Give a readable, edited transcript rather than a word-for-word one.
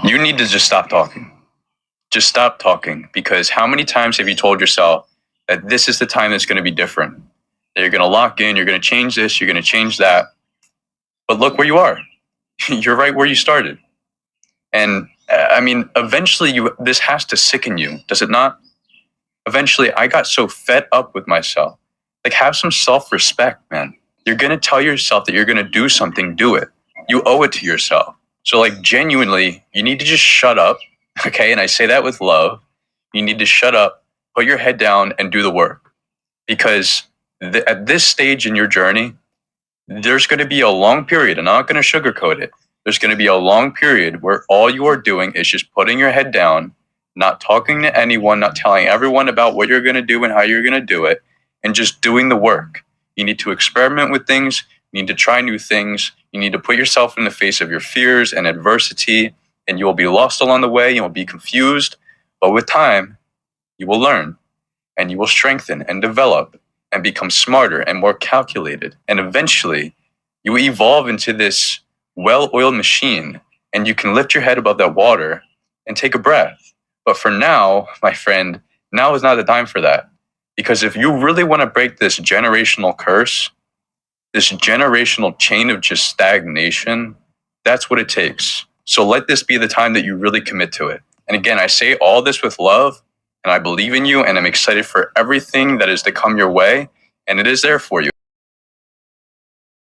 You need to just stop talking. Just stop talking, because how many times have you told yourself that this is the time that's going to be different? That you're going to lock in, you're going to change this, you're going to change that. But look where you are. You're right where you started. And I mean, eventually this has to sicken you, does it not? Eventually, I got so fed up with myself. Like, have some self-respect, man. You're going to tell yourself that you're going to do something, do it. You owe it to yourself. So like, genuinely, you need to just shut up, okay? And I say that with love. You need to shut up, put your head down, and do the work. Because at this stage in your journey, there's going to be a long period, and I'm not going to sugarcoat it. There's going to be a long period where all you are doing is just putting your head down, not talking to anyone, not telling everyone about what you're going to do and how you're going to do it, and just doing the work. You need to experiment with things. You need to try new things. You need to put yourself in the face of your fears and adversity, and you will be lost along the way. You will be confused. But with time, you will learn, and you will strengthen and develop and become smarter and more calculated. And eventually, you will evolve into this well-oiled machine, and you can lift your head above that water and take a breath. But for now, my friend, now is not the time for that. Because if you really want to break this generational curse, this generational chain of just stagnation, that's what it takes. So let this be the time that you really commit to it. And again, I say all this with love, and I believe in you, and I'm excited for everything that is to come your way, and it is there for you.